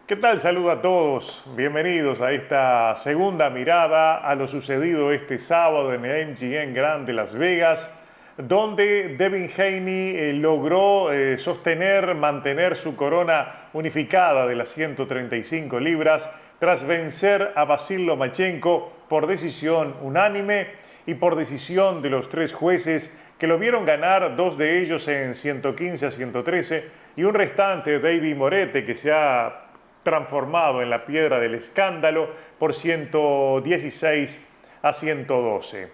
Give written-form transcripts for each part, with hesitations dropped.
¿Qué tal? Saludo a todos. Bienvenidos a esta segunda mirada a lo sucedido este sábado en el MGM Grand de Las Vegas, donde Devin Haney logró mantener su corona unificada de las 135 libras tras vencer a Vasil Lomachenko por decisión unánime y por decisión de los tres jueces que lo vieron ganar, dos de ellos en 115 a 113 y un restante, Deivi Moretti, que se ha transformado en la piedra del escándalo por 116 a 112.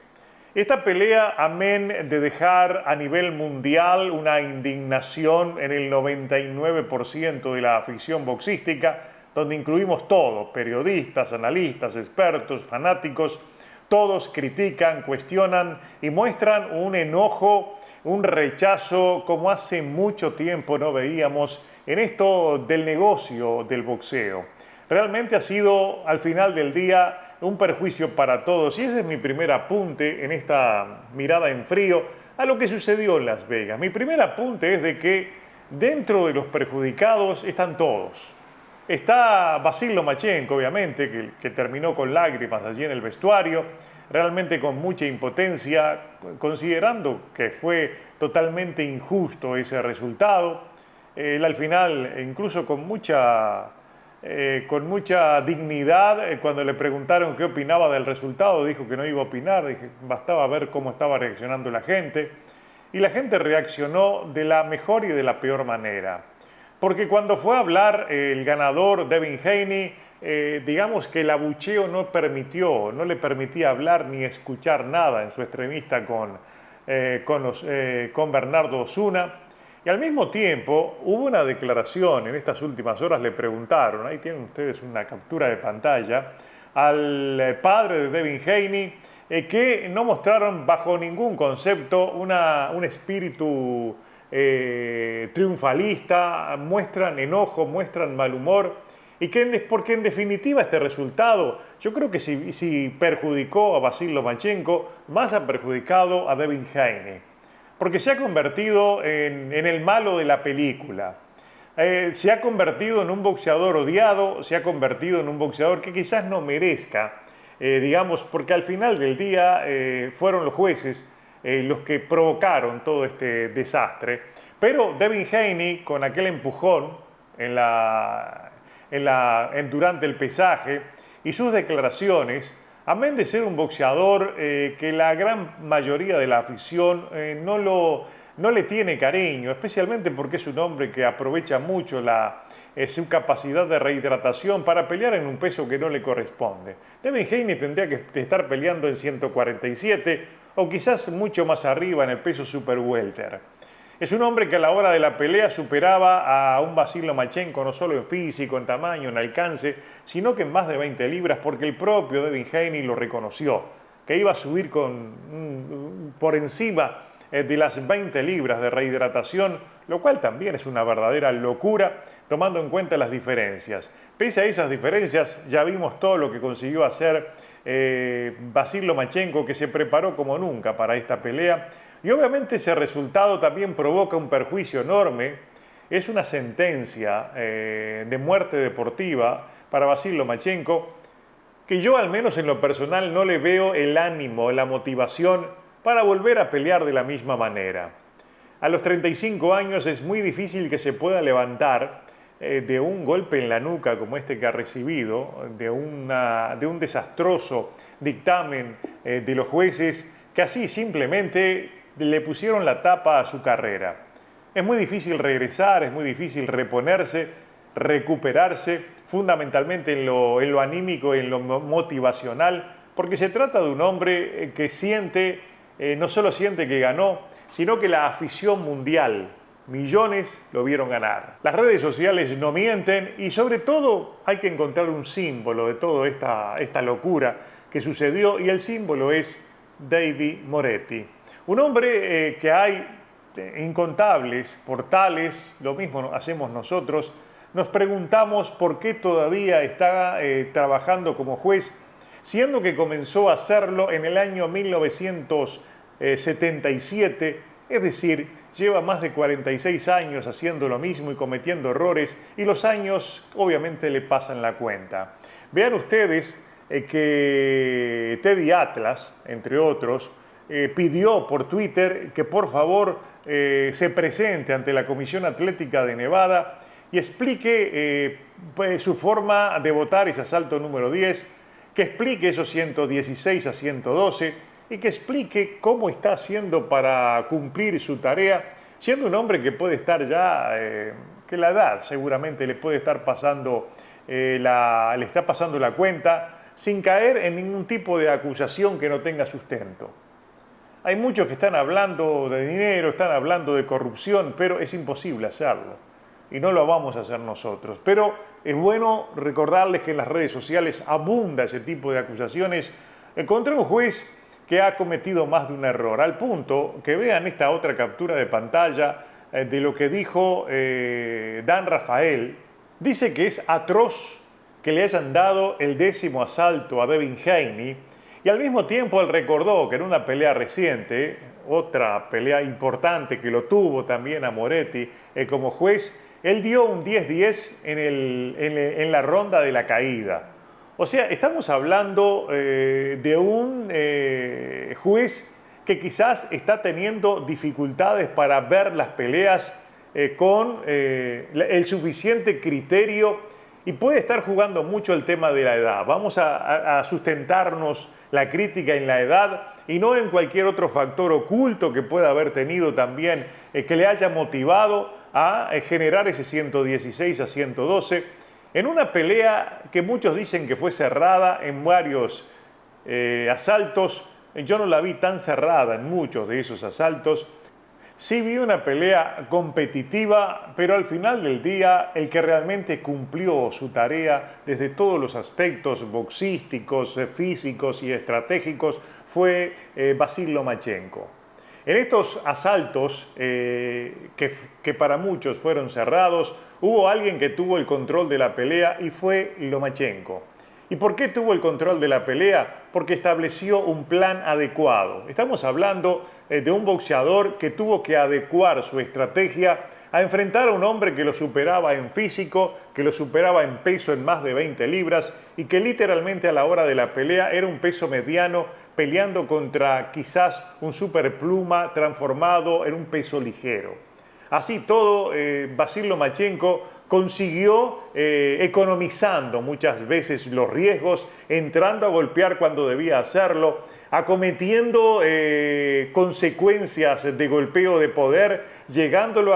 Esta pelea, amén de dejar a nivel mundial una indignación en el 99% de la afición boxística, donde incluimos todos, periodistas, analistas, expertos, fanáticos, todos critican, cuestionan y muestran un enojo, un rechazo como hace mucho tiempo no veíamos en esto del negocio del boxeo. Realmente ha sido, al final del día, un perjuicio para todos. Y ese es mi primer apunte en esta mirada en frío a lo que sucedió en Las Vegas. Mi primer apunte es de que dentro de los perjudicados están todos. Está Vasil Lomachenko, obviamente, que terminó con lágrimas allí en el vestuario, realmente con mucha impotencia, considerando que fue totalmente injusto ese resultado. Él al final, incluso con mucha dignidad, cuando le preguntaron qué opinaba del resultado, dijo que no iba a opinar, dije, bastaba ver cómo estaba reaccionando la gente. Y la gente reaccionó de la mejor y de la peor manera. Porque cuando fue a hablar el ganador, Devin Haney, digamos que el abucheo no le permitía hablar ni escuchar nada en su entrevista con Bernardo Osuna. Y al mismo tiempo hubo una declaración, en estas últimas horas le preguntaron, ahí tienen ustedes una captura de pantalla, al padre de Devin Haney, que no mostraron bajo ningún concepto un espíritu triunfalista, muestran enojo, muestran mal humor, porque en definitiva este resultado, yo creo que si perjudicó a Vasil Lomachenko, más ha perjudicado a Devin Haney. Porque se ha convertido en el malo de la película. Se ha convertido en un boxeador odiado, se ha convertido en un boxeador que quizás no merezca, digamos, porque al final del día fueron los jueces los que provocaron todo este desastre. Pero Devin Haney, con aquel empujón durante el pesaje y sus declaraciones, amén de ser un boxeador que la gran mayoría de la afición no le tiene cariño, especialmente porque es un hombre que aprovecha mucho su capacidad de rehidratación para pelear en un peso que no le corresponde. Devin Haney tendría que estar peleando en 147 o quizás mucho más arriba en el peso super welter. Es un hombre que a la hora de la pelea superaba a un Vasil Lomachenko no solo en físico, en tamaño, en alcance, sino que en más de 20 libras, porque el propio Devin Haney lo reconoció, que iba a subir por encima de las 20 libras de rehidratación, lo cual también es una verdadera locura, tomando en cuenta las diferencias. Pese a esas diferencias, ya vimos todo lo que consiguió hacer Vasil Lomachenko, que se preparó como nunca para esta pelea. Y obviamente ese resultado también provoca un perjuicio enorme. Es una sentencia de muerte deportiva para Vasil Lomachenko, que yo al menos en lo personal no le veo el ánimo, la motivación para volver a pelear de la misma manera. A los 35 años es muy difícil que se pueda levantar de un golpe en la nuca como este que ha recibido, de un desastroso dictamen de los jueces que así simplemente le pusieron la tapa a su carrera. Es muy difícil regresar, es muy difícil reponerse, recuperarse, fundamentalmente en lo anímico, en lo motivacional, porque se trata de un hombre que no solo siente que ganó, sino que la afición mundial, millones lo vieron ganar. Las redes sociales no mienten y sobre todo hay que encontrar un símbolo de toda esta locura que sucedió y el símbolo es Deivi Moretti. Un hombre que hay incontables portales, lo mismo hacemos nosotros, nos preguntamos por qué todavía está trabajando como juez, siendo que comenzó a hacerlo en el año 1977, es decir, lleva más de 46 años haciendo lo mismo y cometiendo errores, y los años obviamente le pasan la cuenta. Vean ustedes que Teddy Atlas, entre otros, pidió por Twitter que por favor se presente ante la Comisión Atlética de Nevada y explique pues, su forma de votar ese asalto número 10, que explique esos 116 a 112 y que explique cómo está haciendo para cumplir su tarea, siendo un hombre que puede estar ya, que la edad seguramente le puede estar pasando, le está pasando la cuenta, sin caer en ningún tipo de acusación que no tenga sustento. Hay muchos que están hablando de dinero, están hablando de corrupción, pero es imposible hacerlo. Y no lo vamos a hacer nosotros. Pero es bueno recordarles que en las redes sociales abunda ese tipo de acusaciones contra un juez que ha cometido más de un error. Al punto que vean esta otra captura de pantalla de lo que dijo Dan Rafael. Dice que es atroz que le hayan dado el 10º asalto a Devin Haney, y al mismo tiempo él recordó que en una pelea reciente, otra pelea importante que lo tuvo también a Moretti como juez, él dio un 10-10 en la ronda de la caída. O sea, estamos hablando de un juez que quizás está teniendo dificultades para ver las peleas con el suficiente criterio y puede estar jugando mucho el tema de la edad. Vamos a sustentarnos la crítica en la edad y no en cualquier otro factor oculto que pueda haber tenido también que le haya motivado a generar ese 116 a 112 en una pelea que muchos dicen que fue cerrada en varios asaltos. Yo no la vi tan cerrada en muchos de esos asaltos. Sí vi una pelea competitiva, pero al final del día el que realmente cumplió su tarea desde todos los aspectos boxísticos, físicos y estratégicos fue Vasil Lomachenko. En estos asaltos, que para muchos fueron cerrados, hubo alguien que tuvo el control de la pelea y fue Lomachenko. ¿Y por qué tuvo el control de la pelea? Porque estableció un plan adecuado. Estamos hablando de un boxeador que tuvo que adecuar su estrategia a enfrentar a un hombre que lo superaba en físico, que lo superaba en peso en más de 20 libras y que literalmente a la hora de la pelea era un peso mediano peleando contra quizás un superpluma transformado en un peso ligero. Así todo, Vasil Lomachenko consiguió economizando muchas veces los riesgos, entrando a golpear cuando debía hacerlo, acometiendo consecuencias de golpeo de poder, llegándolo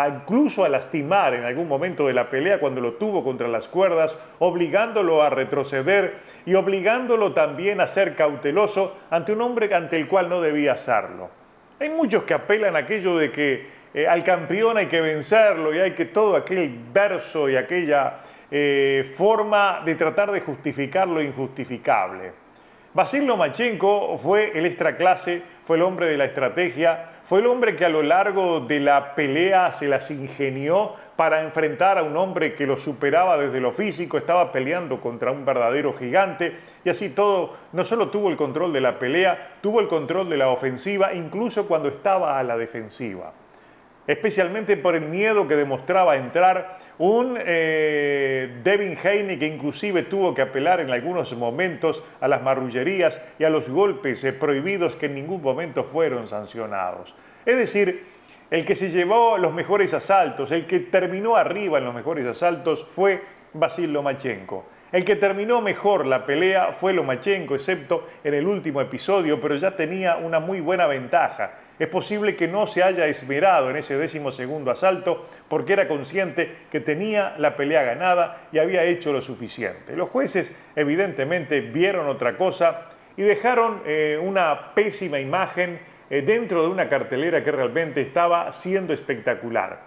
incluso a lastimar en algún momento de la pelea cuando lo tuvo contra las cuerdas, obligándolo a retroceder y obligándolo también a ser cauteloso ante un hombre ante el cual no debía hacerlo. Hay muchos que apelan a aquello de que al campeón hay que vencerlo y hay que todo aquel verso y aquella forma de tratar de justificar lo injustificable. Vasil Lomachenko fue el extraclase, fue el hombre de la estrategia, fue el hombre que a lo largo de la pelea se las ingenió para enfrentar a un hombre que lo superaba desde lo físico, estaba peleando contra un verdadero gigante y así todo, no solo tuvo el control de la pelea, tuvo el control de la ofensiva, incluso cuando estaba a la defensiva. Especialmente por el miedo que demostraba entrar un Devin Haney que inclusive tuvo que apelar en algunos momentos a las marrullerías y a los golpes prohibidos que en ningún momento fueron sancionados. Es decir, el que se llevó los mejores asaltos, el que terminó arriba en los mejores asaltos fue Vasil Lomachenko. El que terminó mejor la pelea fue Lomachenko, excepto en el último episodio, pero ya tenía una muy buena ventaja. Es posible que no se haya esmerado en ese 12º asalto porque era consciente que tenía la pelea ganada y había hecho lo suficiente. Los jueces evidentemente vieron otra cosa y dejaron una pésima imagen dentro de una cartelera que realmente estaba siendo espectacular.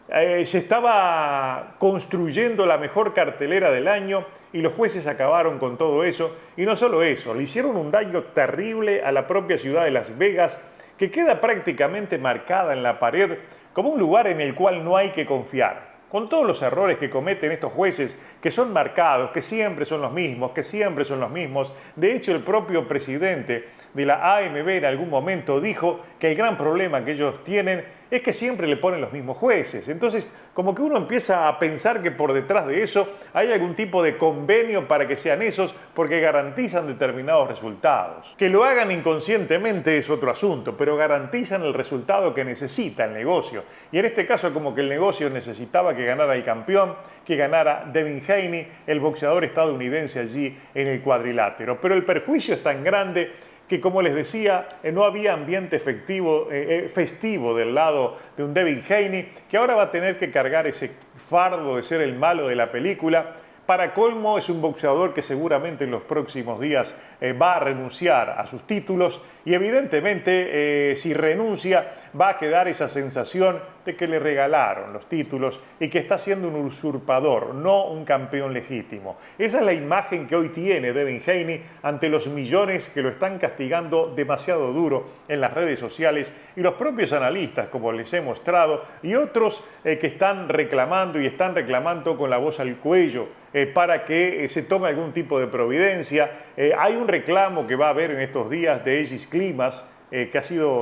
Se estaba construyendo la mejor cartelera del año y los jueces acabaron con todo eso. Y no solo eso, le hicieron un daño terrible a la propia ciudad de Las Vegas, que queda prácticamente marcada en la pared como un lugar en el cual no hay que confiar. con todos los errores que cometen estos jueces, que son marcados, que siempre son los mismos, que siempre son los mismos. De hecho, el propio presidente de la AMB en algún momento dijo que el gran problema que ellos tienen es que siempre le ponen los mismos jueces. Entonces, como que uno empieza a pensar que por detrás de eso hay algún tipo de convenio para que sean esos, porque garantizan determinados resultados. Que lo hagan inconscientemente es otro asunto, pero garantizan el resultado que necesita el negocio. Y en este caso, como que el negocio necesitaba que ganara el campeón, que ganara Devin Haney, el boxeador estadounidense allí en el cuadrilátero. Pero el perjuicio es tan grande que, como les decía, no había ambiente festivo del lado de un Devin Haney, que ahora va a tener que cargar ese fardo de ser el malo de la película. Para colmo, es un boxeador que seguramente en los próximos días va a renunciar a sus títulos y evidentemente si renuncia va a quedar esa sensación de que le regalaron los títulos y que está siendo un usurpador, no un campeón legítimo. Esa es la imagen que hoy tiene Devin Haney ante los millones que lo están castigando demasiado duro en las redes sociales y los propios analistas, como les he mostrado, y otros que están reclamando y están reclamando con la voz al cuello para que se tome algún tipo de providencia. Hay un reclamo que va a haber en estos días de Egis Klimas, que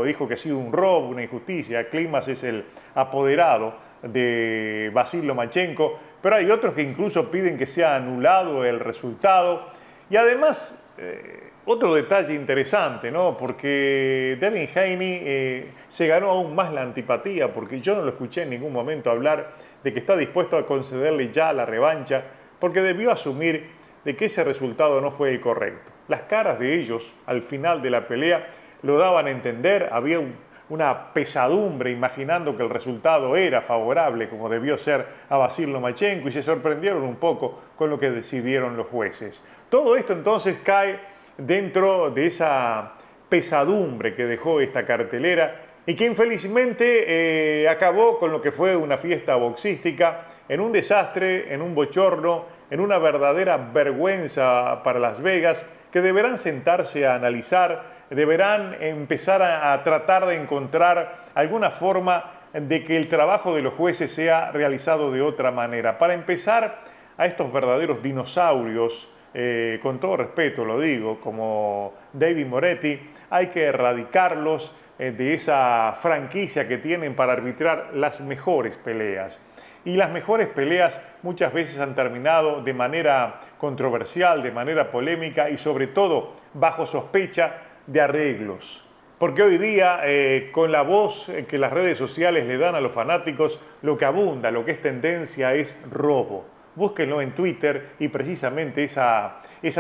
dijo que ha sido un robo, una injusticia. Klimas es el apoderado de Vasil Lomachenko, pero hay otros que incluso piden que sea anulado el resultado. Y además, otro detalle interesante, ¿no? Porque Devin Haney se ganó aún más la antipatía, porque yo no lo escuché en ningún momento hablar de que está dispuesto a concederle ya la revancha, porque debió asumir de que ese resultado no fue el correcto. Las caras de ellos al final de la pelea lo daban a entender, había una pesadumbre imaginando que el resultado era favorable, como debió ser a Vasil Lomachenko, y se sorprendieron un poco con lo que decidieron los jueces. Todo esto entonces cae dentro de esa pesadumbre que dejó esta cartelera y que infelizmente acabó con lo que fue una fiesta boxística en un desastre, en un bochorno, en una verdadera vergüenza para Las Vegas, que deberán sentarse a analizar, deberán empezar a tratar de encontrar alguna forma de que el trabajo de los jueces sea realizado de otra manera. Para empezar, a estos verdaderos dinosaurios, con todo respeto lo digo, como David Moretti, hay que erradicarlos de esa franquicia que tienen para arbitrar las mejores peleas. Y las mejores peleas muchas veces han terminado de manera controversial, de manera polémica y sobre todo bajo sospecha de arreglos. Porque hoy día, con la voz que las redes sociales le dan a los fanáticos, lo que abunda, lo que es tendencia es robo. Búsquenlo en Twitter y precisamente esa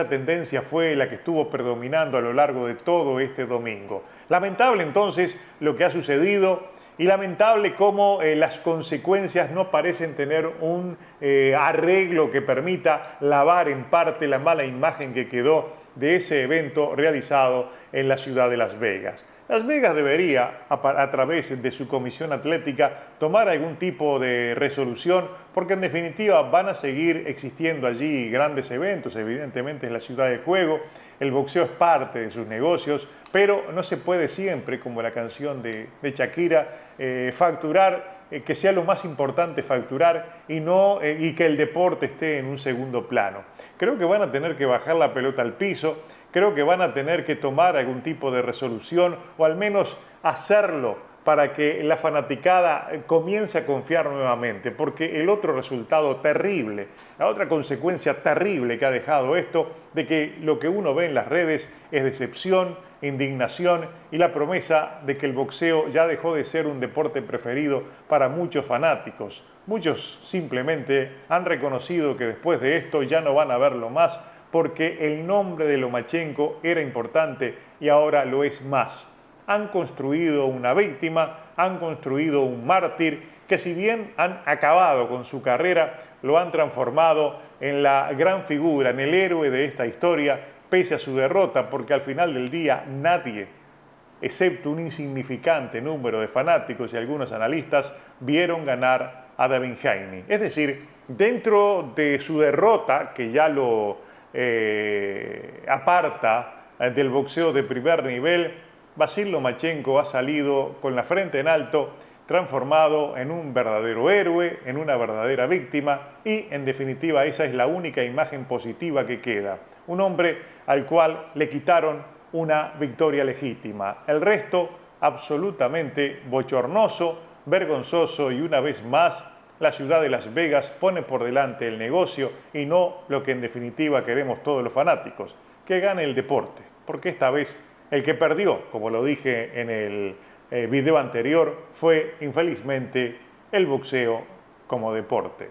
tendencia fue la que estuvo predominando a lo largo de todo este domingo. Lamentable entonces lo que ha sucedido y lamentable cómo las consecuencias no parecen tener un arreglo que permita lavar en parte la mala imagen que quedó de ese evento realizado en la ciudad de Las Vegas. Las Vegas debería, a través de su comisión atlética, tomar algún tipo de resolución, porque en definitiva van a seguir existiendo allí grandes eventos, evidentemente es la ciudad del juego, el boxeo es parte de sus negocios, pero no se puede siempre, como la canción de Shakira, facturar, que sea lo más importante facturar y que el deporte esté en un segundo plano. Creo que van a tener que bajar la pelota al piso, creo que van a tener que tomar algún tipo de resolución o al menos hacerlo para que la fanaticada comience a confiar nuevamente, porque el otro resultado terrible, la otra consecuencia terrible que ha dejado esto, de que lo que uno ve en las redes es decepción, indignación y la promesa de que el boxeo ya dejó de ser un deporte preferido para muchos fanáticos. Muchos simplemente han reconocido que después de esto ya no van a verlo más porque el nombre de Lomachenko era importante y ahora lo es más. Han construido una víctima, han construido un mártir que si bien han acabado con su carrera, lo han transformado en la gran figura, en el héroe de esta historia, pese a su derrota, porque al final del día nadie, excepto un insignificante número de fanáticos y algunos analistas, vieron ganar a Devin Haney. Es decir, dentro de su derrota, que ya lo aparta del boxeo de primer nivel, Vasil Lomachenko ha salido con la frente en alto transformado en un verdadero héroe, en una verdadera víctima y, en definitiva, esa es la única imagen positiva que queda. Un hombre al cual le quitaron una victoria legítima. El resto, absolutamente bochornoso, vergonzoso y una vez más, la ciudad de Las Vegas pone por delante el negocio y no lo que en definitiva queremos todos los fanáticos, que gane el deporte, porque esta vez el que perdió, como lo dije en el video anterior, fue infelizmente el boxeo como deporte.